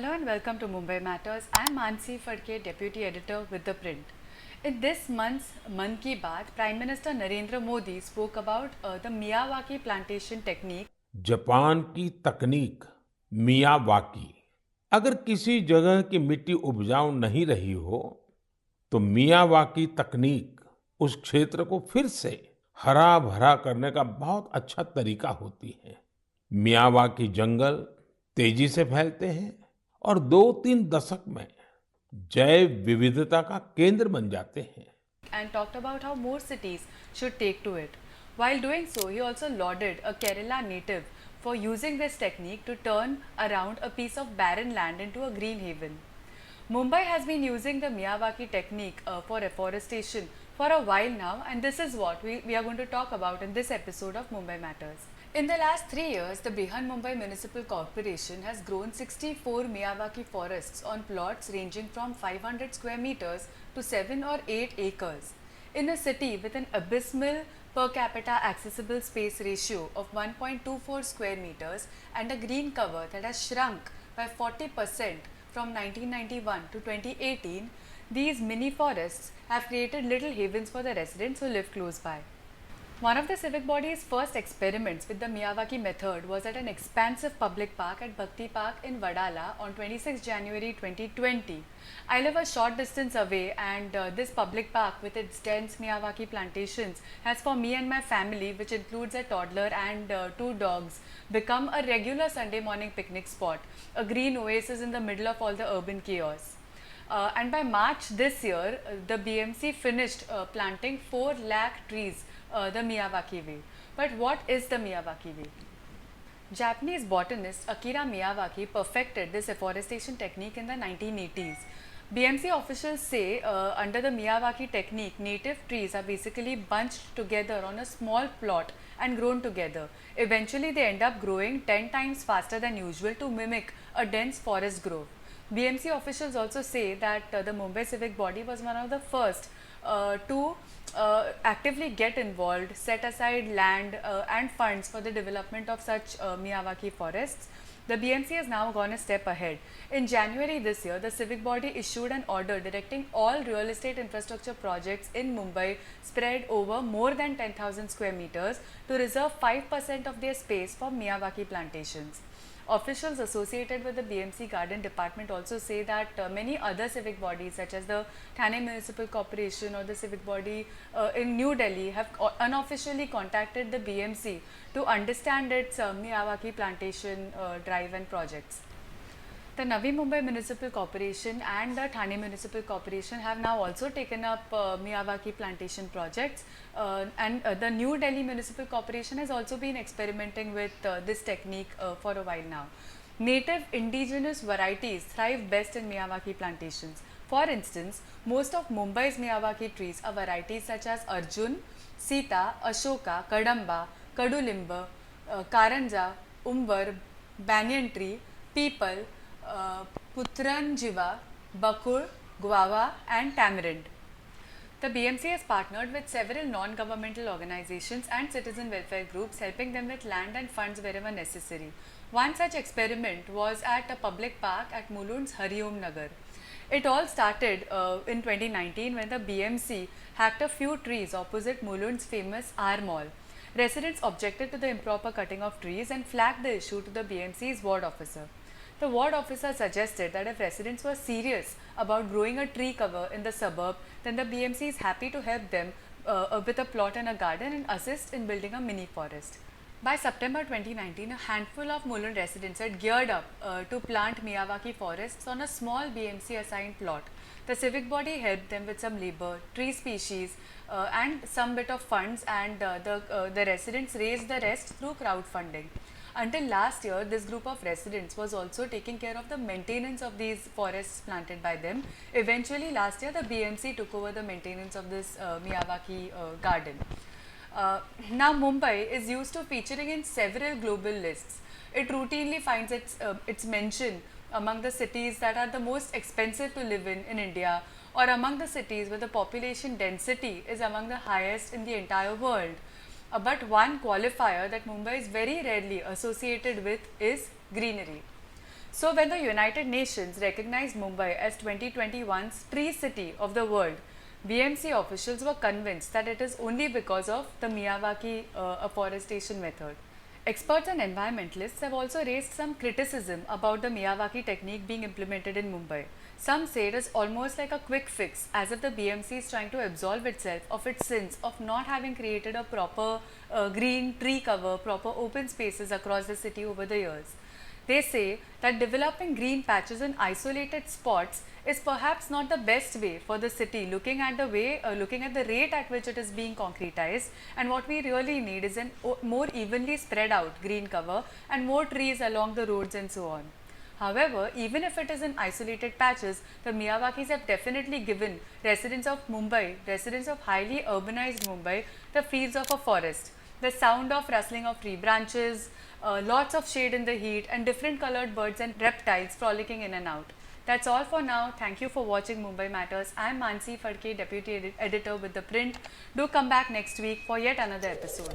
Hello and welcome to Mumbai Matters. I'm Manasi Phadke, Deputy Editor with ThePrint. In this month's Mann Ki Baat, Prime Minister Narendra Modi spoke about the Miyawaki plantation technique. Japan की तकनीक Miyawaki. अगर किसी जगह की मिट्टी उपजाऊ नहीं रही हो तो मियावाकी तकनीक उस क्षेत्र को फिर से हरा भरा करने का बहुत अच्छा तरीका होती है। मियावाकी जंगल तेजी से फैलते हैं और 2-3 दशक में जैव विविधता का केंद्र बन जाते हैं। And talked about how more cities should take to it. While doing so, he also lauded a Kerala native for using this technique to turn around a piece of barren land into a green haven. Mumbai has been using the Miyawaki technique for reforestation for a while now, and this is what we are going to talk about in this episode of Mumbai Matters. In the last 3 years, the Brihan Mumbai Municipal Corporation has grown 64 Miyawaki forests on plots ranging from 500 square meters to 7 or 8 acres. In a city with an abysmal per capita accessible space ratio of 1.24 square meters and a green cover that has shrunk by 40% from 1991 to 2018, these mini forests have created little havens for the residents who live close by. One of the civic body's first experiments with the Miyawaki method was at an expansive public park at Bhakti Park in Vadala on 26 January 2020. I live a short distance away, and this public park with its dense Miyawaki plantations has for me and my family, which includes a toddler and 2 dogs, become a regular Sunday morning picnic spot, a green oasis in the middle of all the urban chaos. And by March this year, the BMC finished planting 4 lakh trees the Miyawaki way. But what is the Miyawaki way? Japanese botanist Akira Miyawaki perfected this afforestation technique in the 1980s. BMC officials say under the Miyawaki technique, native trees are basically bunched together on a small plot and grown together. Eventually, they end up growing 10 times faster than usual to mimic a dense forest grove. BMC officials also say that the Mumbai civic body was one of the first to actively get involved, set aside land and funds for the development of such Miyawaki forests. The BMC has now gone a step ahead. In January this year, the civic body issued an order directing all real estate infrastructure projects in Mumbai spread over more than 10,000 square meters to reserve 5% of their space for Miyawaki plantations. Officials associated with the BMC Garden Department also say that many other civic bodies such as the Thane Municipal Corporation or the civic body in New Delhi have unofficially contacted the BMC to understand its Miyawaki plantation drive and projects. The Navi Mumbai Municipal Corporation and the Thane Municipal Corporation have now also taken up Miyawaki plantation projects, and the New Delhi Municipal Corporation has also been experimenting with this technique for a while now. Native indigenous varieties thrive best in Miyawaki plantations. For instance, most of Mumbai's Miyawaki trees are varieties such as Arjun, Sita, Ashoka, Kadamba, Kadulimba, Karanja, Umbar, Banyan tree, Peepal, Putranjiva, Bakur, Guava and Tamarind. The BMC has partnered with several non-governmental organizations and citizen welfare groups, helping them with land and funds wherever necessary. One such experiment was at a public park at Mulund's Hariom Nagar. It all started in 2019 when the BMC hacked a few trees opposite Mulund's famous R Mall. Residents objected to the improper cutting of trees and flagged the issue to the BMC's ward officer. The ward officer suggested that if residents were serious about growing a tree cover in the suburb, then the BMC is happy to help them with a plot and a garden and assist in building a mini forest. By September 2019, a handful of Mulund residents had geared up to plant Miyawaki forests on a small BMC assigned plot. The civic body helped them with some labor, tree species and some bit of funds, and the residents raised the rest through crowdfunding. Until last year, this group of residents was also taking care of the maintenance of these forests planted by them. Eventually, last year, the BMC took over the maintenance of this Miyawaki garden. Now, Mumbai is used to featuring in several global lists. It routinely finds its mention among the cities that are the most expensive to live in India, or among the cities where the population density is among the highest in the entire world. But one qualifier that Mumbai is very rarely associated with is greenery. So when the United Nations recognized Mumbai as 2021's Tree City of the World, BMC officials were convinced that it is only because of the Miyawaki afforestation method. Experts and environmentalists have also raised some criticism about the Miyawaki technique being implemented in Mumbai. Some say it is almost like a quick fix, as if the BMC is trying to absolve itself of its sins of not having created a proper green tree cover, proper open spaces across the city over the years. They say that developing green patches in isolated spots is perhaps not the best way for the city, looking at the rate at which it is being concretized, and what we really need is a more evenly spread out green cover and more trees along the roads and so on. However, even if it is in isolated patches, the Miyawakis have definitely given residents of Mumbai, residents of highly urbanized Mumbai, the feels of a forest. The sound of rustling of tree branches, lots of shade in the heat, and different colored birds and reptiles frolicking in and out. That's all for now. Thank you for watching Mumbai Matters. I'm Manasi Phadke, Deputy Editor with ThePrint. Do come back next week for yet another episode.